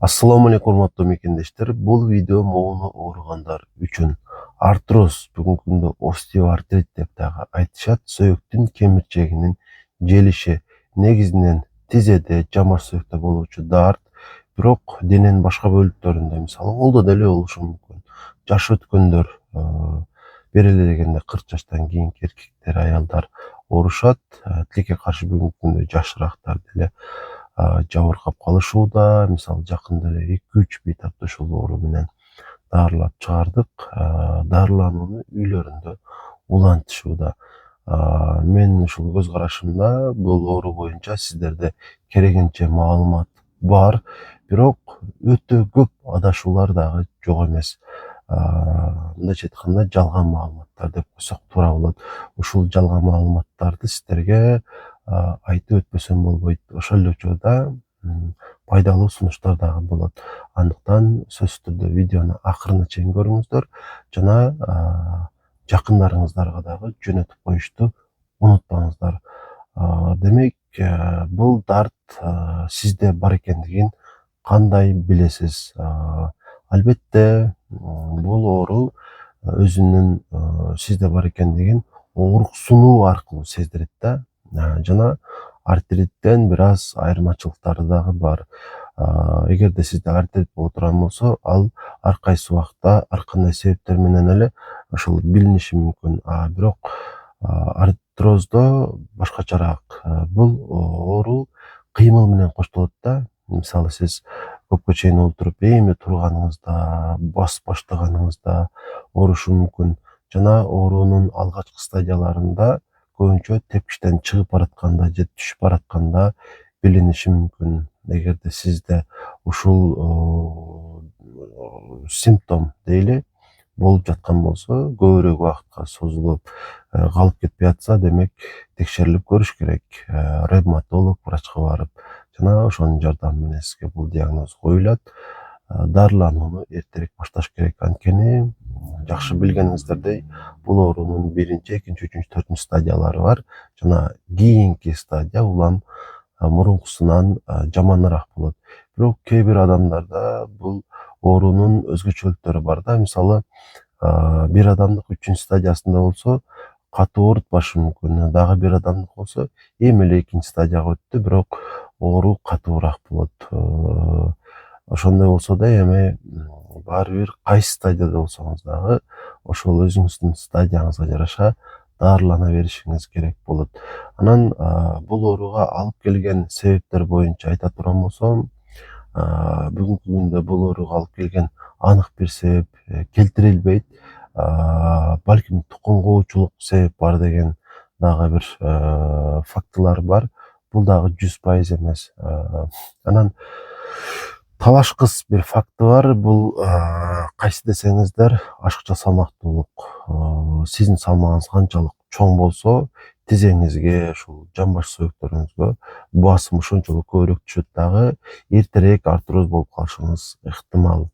Assalamu alaikum урматтуу мекендештер. Бул видео моону ооругандар үчүн. Артроз бүгүнкү күндө остеоартрит деп дагы айтышат. Сөөктүн кемирчегинин желиши негизинен тизеде, жамбаш сөөктө болуучу даарт, бирок дененин башка бөлүктөрүндө, мисалы колдо деле болушу мүмкүн. Жаш өткөндөр, бир эле дегенде 40 жаштан кийинки эркектер, аялдар оорушат. Тилекке каршы бүгүнкү күндө жашырактар деле жабыркап калышууда. Мисалы жакында эле 2-3 бейтаптуу ушул оору менен дарылап чыгардык. Дарыланууну үйлөрүндө улантышууда. Мен ушул көз карашымда бул оору боюнча сиздерде керегинче маалымат бар, бирок өтө көп адашуулар дагы жок эмес. Мындайча айтканда жалган маалыматтар деп койсок туура болот. Ушул жалган маалыматтарды сиздерге айтып өтпөсөм болбойт. Ошол эле учурда пайдалуу сунуштар дагы болот. Андыктан сөзсүз түрдө видеону акырына чейин көрүңүздөр жана жакындарыңыздарга дагы жөнөтүп коюшту унутпаңыздар. Демек, бул дарт сизде бар экендигин кандай билесиз? Албетте, бул оору өзүнүн сизде бар экендигин ооруксунуу аркылуу сездирет да. Жана артриттен бир аз айырмачылыктары дагы бар. Эгерде сизде артрит боло турган болсо, ал ар кайсы убакта ар кандай себептер менен эле ошол билиниши мүмкүн. Бирок артроздо башкачараак. Бул оору кыймыл менен коштолот да. Мисалы сиз көпкө чейин отуруп, эми турганыңызда, басып баштаганыңызда оорушу мүмкүн. Жана оорунун алгачкы стадияларында көбүнчө тепкичтен чыгып баратканда же түшүп баратканда билиниши мүмкүн. Эгерде сизде ушул симптом дейли болуп жаткан болсо, көбүрөөк убакытка созулуп калып кетпей атса, демек текшерилип көрүш керек. Ревматолог врачка барып, жана ошонун жардамы менен сизге бул диагноз коюлат. Дарыланууну эртерээк башташ керек. Анткени жакшы билгениңиздердей, бул оорунун 1, 2, 3, 4 стадиялары бар. Жана кийинки стадия улам мурункусунан жаманыраак болот. Бирок кээ бир адамдарда бул оорунун өзгөчөлүктөрү бар да. Мисалы, бир адамдык 3 стадиясында болсо, катуу оорутпашы мүмкүн. Дагы бир адамдык болсо, эми эле 2 стадияга өттү, бирок оору катуураак болот. Ошондой болсо да эми баары бир кайсы стадияда болсоңуз дагы ошол өзүңүздүн стадияңызга жараша дарылана беришиңиз керек болот. Анан бул ооруга алып келген себептер боюнча айта турган болсом, бүгүнкү күндө бул ооруга алып келген анык бир себеп келтирилбейт. Балким тукум куучулук себеп бар деген дагы бир фактылар бар. Бул дагы 100% эмес. Анан талашкыс бир факты бар. Бул кайсы десеңиздер, ашыкча салмактуулук. Сиздин салмагыңыз канчалык чоң болсо, тизеңизге, ушул жамбаш сөөктөрүңүзгө басым ошончолук көбүрөөк түшөт дагы, эртерээк артроз болуп калышыңыз ыктымал.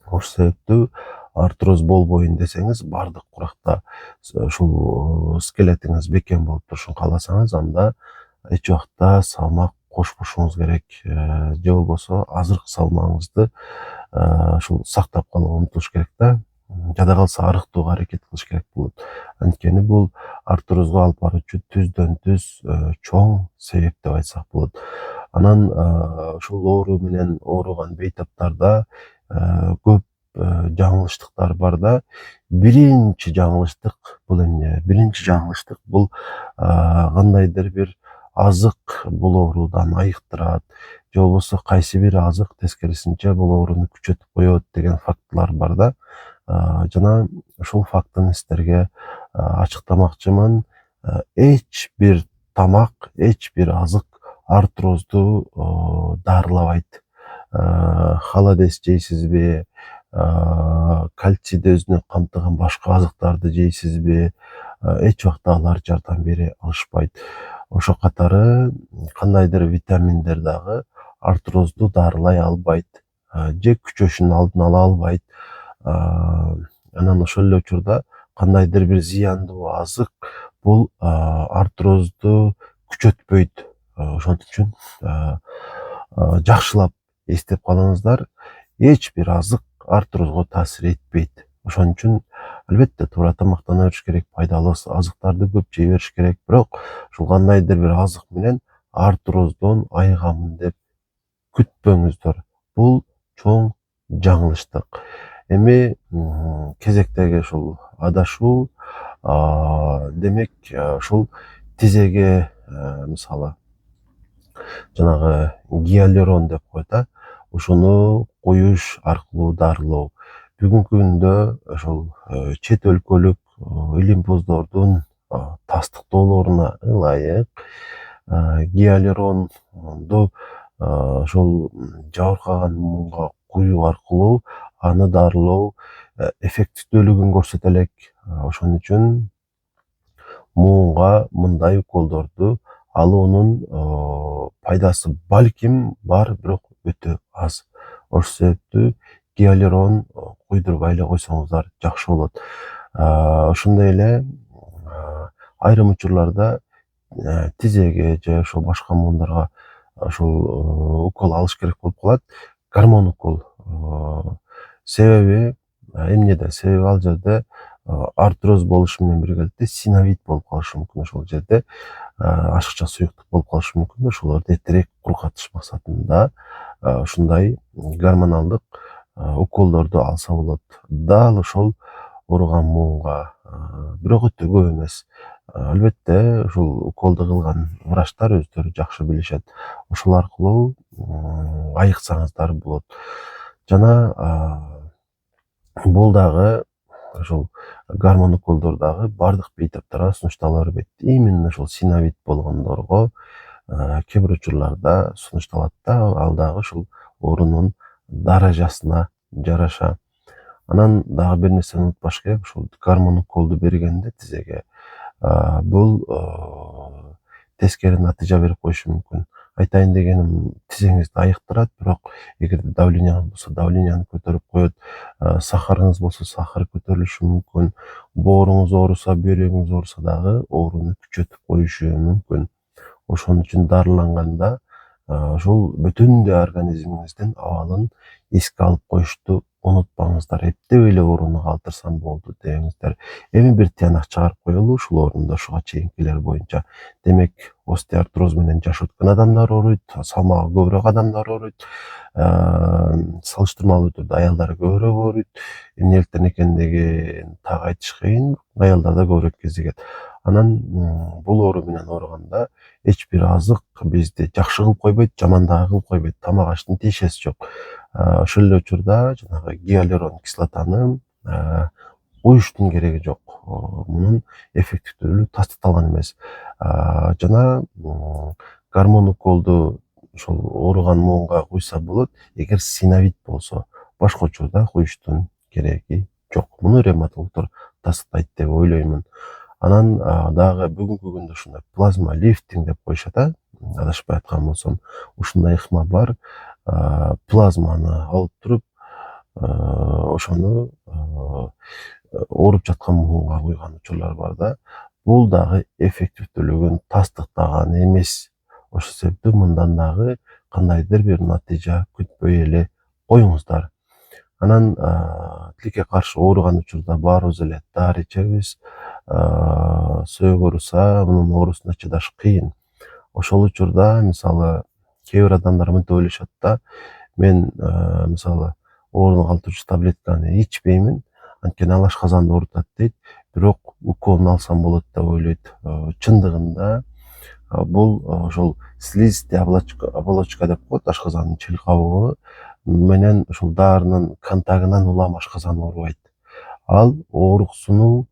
Ошол себептүү артроз болбоюн десеңиз, бардык куракта ушул скелетиңиз бекем болуп турушун кааласаңыз, анда эч убакта салмак кошпошуңуз керек. Же болбосо азыркы салмагыңызды ушул сактап калууга умтулуш керек да. Жада калса арыктууга аракет кылыш керек болот. Анткени бул артрозго алып баруучу түздөн түз чоң себеп деп айтсак болот. Анан ушул оору менен ооруган бейтаптарда көп жаңылыштыктар бар да. Биринчи жаңылыштык бул эмне? Биринчи жаңылыштык бул кандайдыр бир азык бул оорудан айыктырат, же болбосо кайсы бир азык тескерисинче бул ооруну күчөтүп коет деген фактылар бар да. Жана ушул фактыны сиздерге ачыктамакчымын. Эч бир тамак, эч бир азык артрозду дарылабайт. Холодец жейсизби, кальцийди өзүнө камтыган башка азыктарды жейсизби, эч убакта алар жардам бере алышпайт. Ошо катары кандайдыр витаминдер дагы артрозду дарылай албайт, же күчөшүн алдын ала албайт. Анан ошол эле учурда кандайдыр бир зыяндуу азык бул артрозду күчөтпөйт. Ошон үчүн жакшылап эстеп калыңыздар, эч бир азык артыбызга таасир этпейт. Ошон үчүн албетте туура тамактана бериш керек, пайдалуу азыктарды көп жей бериш керек. Бирок ушул кандайдыр бир азык менен артыбыздан айыгамын деп күтпөңүздөр. Бул чоң жаңылыштык. Эми кезектеги ушул адашуу, демек ушул тизеге мисалы жанагы гиалурон деп коет, ушуну куюш аркылуу дарылоо. Бүгүнкү күндө ошол чет өлкөлүк илимпоздордун тастыктоолоруна ылайык гиалуронду ошол жабыркаган муунга куюу аркылуу аны дарылоо эффективдүүлүгүн көрсөтө элек. Ошон үчүн муунга мындай уколдорду алуунун пайдасы балким бар, бирок өтө аз. Ошол себептүү гиалурон куйдурбай эле койсоңуздар жакшы болот. Ошондой эле айрым учурларда тизеге же ошол башка муундарга ошол укол алыш керек болуп калат. Гормон укол. Себеби эмнеде? Себеби ал жерде артроз болушу менен биргеликте синовит болуп калышы мүмкүн. Ошол жерде ашыкча суюктук болуп калышы мүмкүн. Ошолорду эртерээк кургатыш максатында ушундай гормоналдык уколдорду алса болот. Дал ошол ооруган муунга, бирок өтө көп эмес. Албетте ушул уколду кылган врачтар өздөрү жакшы билишет. Ошол аркылуу айыксаңыздар болот. Жана бул дагы ошол гормон уколдор дагы бардык бейтаптарга сунуштала бербейт. Именно ошол синовит болгондорго кээ бир учурларда сунушталат да, ал дагы ушул оорунун даражасына жараша. Анан дагы бир нерсени унутпаш керек, ушул гормон уколду бергенде тизеге бул тескери натыйжа берип коюшу мүмкүн. Айтайын дегеним, тизеңизди айыктырат, бирок эгерде давленияңыз болсо давленияны көтөрүп коет, сахарыңыз болсо сахар көтөрүлүшү мүмкүн, бооруңуз ооруса, бөйрөгүңүз ооруса дагы ооруну күчөтүп коюшу мүмкүн. Ошон үчүн дарыланганда ошол бүтүндөй организмиңиздин абалын эске алып коюшту унутпаңыздар. Эптеп эле ооруну калтырсам болду деңиздер. Эми бир тыянак чыгарып коелу ушул орунда ушуга чейинкилер боюнча. Демек, остеоартроз менен жаш өткөн адамдар ооруйт, салмагы көбүрөөк адамдар ооруйт, салыштырмалуу түрдө аялдар көбүрөөк ооруйт. Эмнеликтен экендигин так айтыш кыйын, аялдарда көбүрөөк кезигет. Анан бул оору менен ооруганда эч бир азык бизди жакшы кылып койбойт, жаман дагы кылып койбойт. Тамак аштын тиешеси жок. Ошол эле учурда жанагы гиалурон кислотаны куюштун кереги жок. Мунун эффективдүүлүгү тастыкталган эмес. Жана гормон уколду ошол ооруган муунга куйса болот, эгер синовит болсо. Башка учурда куюштун кереги жок. Муну ревматологдор тастыктайт деп ойлоймун. Анан дагы бүгүнкү күндө ушундай плазма лифтинг деп коюшат, адашпай аткан болсом. Ушундай ыкма бар. Плазманы алып туруп, ошону ооруп жаткан муунга куйган учурлар бар да. Бул дагы эффективдүүлүгүн тастыктаган эмес. Ошол себептүү мындан дагы кандайдыр бир натыйжа күтпөй эле коюңуздар. Анан тилекке каршы ооруган учурда баарыбыз эле дары ичебиз. Сөөк ооруса, мунун оорусуна чыдаш кыйын. Ошол учурда мисалы кээ бир адамдар мынтип ойлошот да, мен мисалы ооруну калтыруучу таблетканы ичпеймин, анткени ал ашказанды оорутат дейт, бирок уколун алсам болот деп ойлойт. Чындыгында бул ошол слизистый оболочка деп коет, ашказандын чел кабыгы менен ошол дарынын контагынан улам ашказан оорубайт. Ал ооруксуну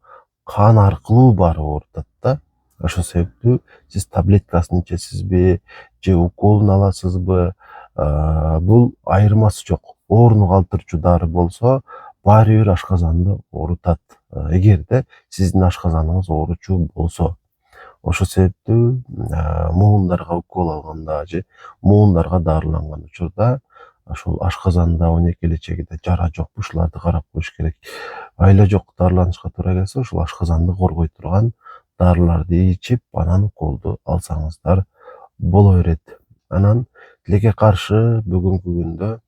кан аркылуу барып оорутат да. Ошол себептүү сиз таблеткасын ичесизби же уколун аласызбы, бул айырмасы жок. Ооруну калтыруучу дары болсо, баары бир ашказанды оорутат, эгерде сиздин ашказаныңыз ооручу болсо. Ошол себептүү муундарга укол алганда же муундарга дарыланган учурда ошол ашказанда 12 лечегиде жара жокпу, ушуларды карап коюш керек. Айла жок дарыланышка туура келсе, ушул ашказанды коргой турган дарыларды ичип, анан уколду алсаңыздар боло берет. Анан тилекке каршы бүгүнкү күндө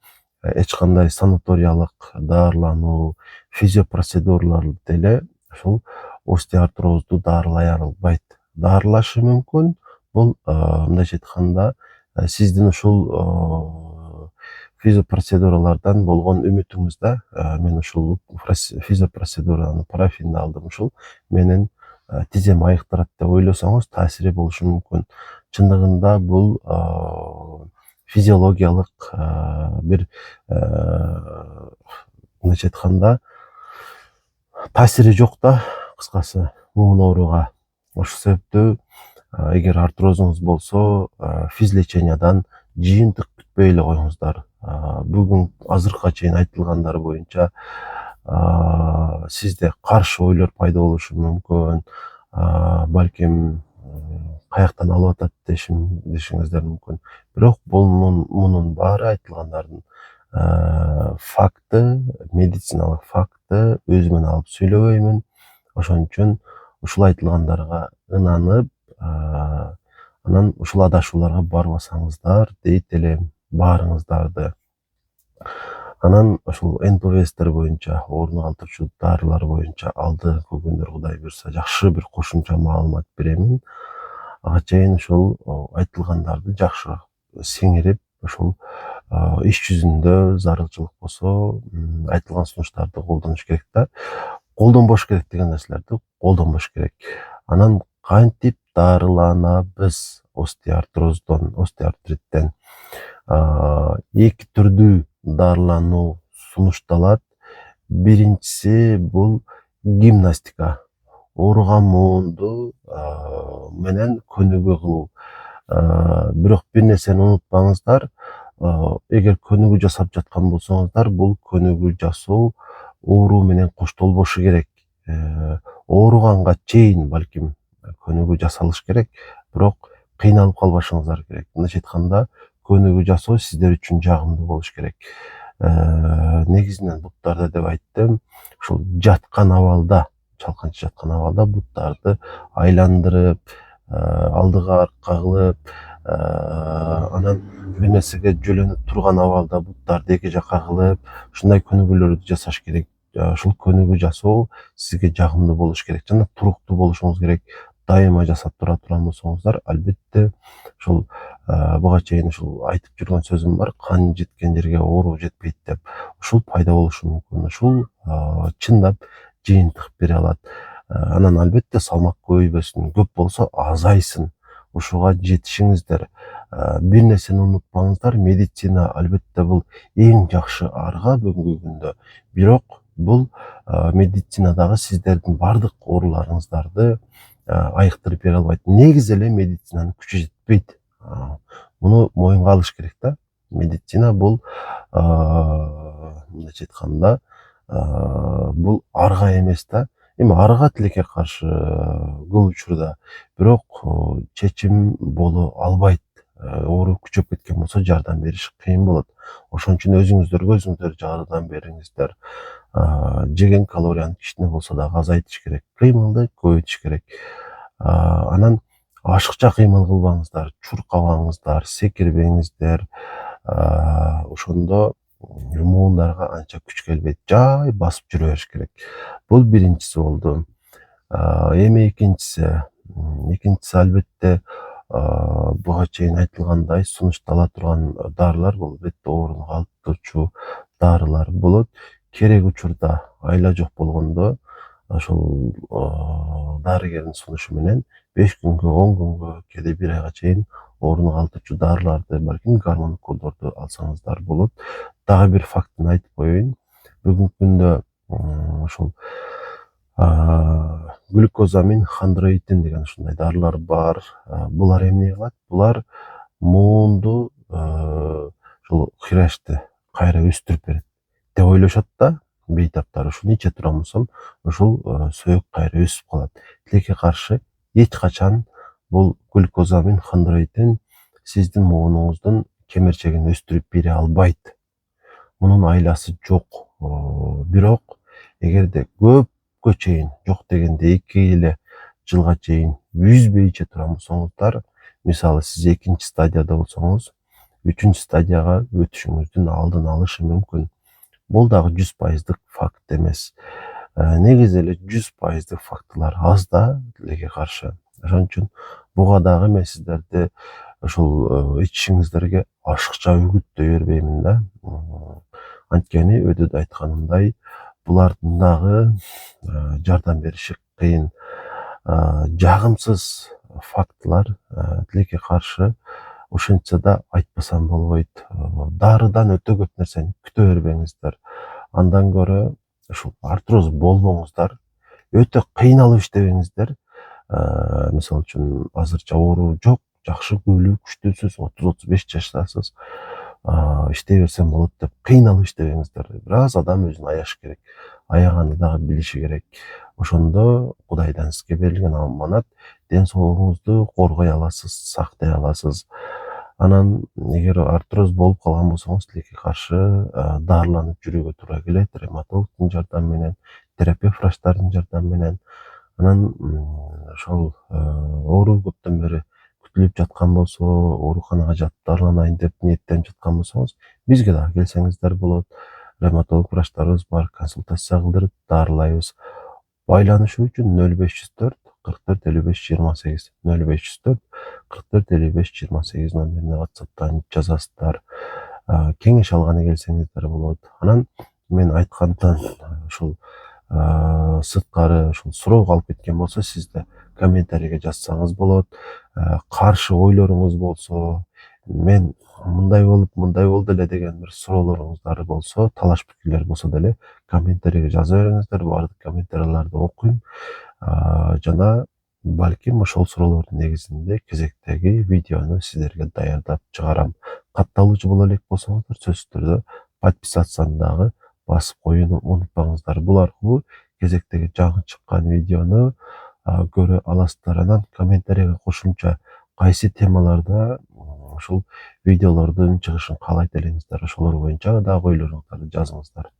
эч кандай санаториялык даарылануу, физиопроцедуралар деле ушул остеоартрозду дарылай албайт. Дарылашы мүмкүн. Бул мындайча айтканда сиздин ушул физиопроцедуралардан болгон үмүтүңүз да. Мен ушул физиопроцедураны парафинди алдым, ушул менин тизем айыктырат деп ойлосоңуз таасири болушу мүмкүн. Чындыгында бул физиологиялык бир мындайча айтканда таасири жок да, кыскасы муун ооруга. Ошол себептүү эгер артрозуңуз болсо, физлечениядан жыйынтык күтпөй эле коюңуздар. Бүгүн азыркыга чейин айтылгандар боюнча сизде каршы ойлор пайда болушу мүмкүн. Балким каяктан алып атат дешиңиздер мүмкүн. Бирок мунун баары айтылгандардын факты, медициналык факты, өзүмөн алып сүйлөбөймүн. Ошон үчүн ушул айтылгандарга ынанып, анан ушул адашууларга барбасаңыздар дейт элем баарыңыздарды. Анан ушул НПВСтер боюнча, ооруну калтырчу дарылар боюнча алдыңкы күндөр Кудай буйрса жакшы бир кошумча маалымат беремин. Ага чейин ушул айтылгандарды жакшы сиңирип, ушул иш жүзүндө зарылчылык болсо, айтылган сунуштарды колдонуш керек да. Колдонбош керек деген нерселерди колдонбош керек. Анан кантип дарыланабыз остеоартриттен? Эки түрдүү дарылануу сунушталат. Биринчиси бул гимнастика. Ооруган моонду менен көнүгүү кылуу. Бирок бир нерсени унутпаңыздар. Эгер көнүгүү жасап жаткан болсоңуздар, бул көнүгүү жасоо ооруу менен коштолбошу керек. Ооруганга чейин балким көнүгүү жасалыш керек, бирок кыйналып калбашыңыздар керек. Мындайча айтканда, көнүгүү жасоо сиздер үчүн жагымдуу болуш керек. Негизинен буттарды деп айттым. Ушул жаткан абалда, чалканча жаткан абалда буттарды айландырып, алдыга артка кылып, анан бир нерсеге жөлөнүп турган абалда буттарды эки жакка кылып, ушундай көнүгүүлөрдү жасаш керек. Ушул көнүгүү жасоо сизге жагымдуу болуш керек жана туруктуу болушуңуз керек. Дайыма жасап тура турган болсоңуздар, албетте ушул буга чейин ушул айтып жүргөн сөзүм бар, кан жеткен жерге оору жетпейт деп. Ушул пайда болушу мүмкүн. Ушул чындап жыйынтык бере алат. Анан албетте салмак көбөйбөсүн, көп болсо азайсын. Ушуга жетишиңиздер. Бир нерсени унутпаңыздар, медицина албетте бул эң жакшы арга бүгүнкү күндө. Бирок бул медицинадагы сиздердин бардык ооруларыңыздарды айыктырып бере албайт. Негизи эле медицинанын күчү жетпейт. Муну моюнга алыш керек да. Медицина бул мындайча айтканда, бул арга эмес да. Эми арга тилекке каршы көп учурда, бирок чечим боло албайт. Оору күчөп кеткен болсо жардам бериш кыйын болот. Ошон үчүн өзүңүздөр жардам бериңиздер. Жеген калорияны кичине болсо дагы азайтыш керек. Кыймылды көбөйтүш керек. Анан ашыкча кыймыл кылбаңыздар, чуркабаңыздар, секирбеңиздер. Ошондо муундарга анча күч келбейт. Жай басып жүрө бериш керек. Бул биринчиси болду. Эми экинчиси албетте буга чейин айтылгандай сунуштала турган дарылар бул албетте ооруну калтырчу дарылар болот. Керек учурда, айла жок болгондо ошол дарыгердин сунушу менен 5 күнгө, 10 күнгө, кээде 1 айга чейин ооруну калтырчу дарыларды, балким гормон уколдорду алсаңыздар болот. Дагы бир фактын айтып коеюн. Бүгүнкү күндө ушул глюкозамин, хондроитин деген ушундай дарылар бар. Булар эмне кылат? Булар муунду ушул хирашты кайра өстүрүп берет деп ойлошот да бейтаптар. Ушуну иче турган болсом, ушул сөөк кайра өсүп калат. Тилекке каршы эч качан бул глюкозамин, хондроитин сиздин муунуңуздун кемерчегин өстүрүп бере албайт. Мунун айласы жок. Бирок эгерде көпкө чейин, жок дегенде 2 эле жылга чейин үзбөйчө турган болсоңуздар, Мисалы сиз 2-стадияда болсоңуз, 3-стадияга өтүшүңүздүн алдын алышы мүмкүн. Бул дагы 100% факт эмес. Негизи эле 100% фактылар аз да тилекке каршы. Ошон үчүн буга дагы мен сиздерди ошол ичишиңиздерге ашыкча үгүттөй бербеймин да. Анткени өйдө айтканымдай, булардын дагы жардам бериши кыйын. Жагымсыз фактылар тилекке каршы ошентсе да айтпасам болбойт. Дарыдан өтө көп нерсени күтө бербеңиздер. Андан көрө ушул артроз болбоңуздар, өтө кыйналып иштебеңиздер. Мисалы үчүн азырча оору жок, жакшы күбөлүү күчтүүсүз, 30-35 жаштасыз, иштей берсем болот деп кыйналып иштебеңиздер. Бир аз адам өзүн аяш керек, аяганы дагы билиши керек. Ошондо Кудайдан сизге берилген аманат, ден соолугуңузду коргой аласыз, сактай аласыз. Анан эгер артроз болуп калган болсоңуз, тилекке каршы дарыланып жүрүүгө туура келет, ревматологдун жардамы менен, терапевт врачтардын жардамы менен. Анан ошол оору көптөн бери күтүлүп жаткан болсо, ооруканага жатып дарыланайын деп ниеттенип жаткан болсоңуз, бизге дагы келсеңиздер болот. Ревматолог врачтарыбыз бар, консультация кылдырып дарылайбыз. Байланышуу үчүн 0504 44 55 28 0504 44 55 28 номерине WhatsApp'тан жазасыздар. Кеңеш алганы келсеңиздер болот. Анан мен айткандан ушул сырткары ушул суроо калып кеткен болсо, сизде комментарийге жазсаңыз болот. Каршы ойлоруңуз болсо, мен мындай болду эле деген бир суроолоруңуздар болсо, талаш пикирлер болсо деле комментарийге жаза бериңиздер. Баардык комментарийлерди окуйм. Жана балким ошол суроолордун негизинде кезектеги видеону сиздерге даярдап чыгарам. Катталуучу боло элек болсоңуздар, сөзсүз түрдө подписацияны дагы басып коюуну унутпаңыздар. Бул аркылуу кезектеги жаңы чыккан видеону көрө аласыздар. Анан комментарийге кошумча кайсы темаларда ушул видеолордун чыгышын каалайт элеңиздер, ошолор боюнча дагы ойлоруңуздарды жазыңыздар.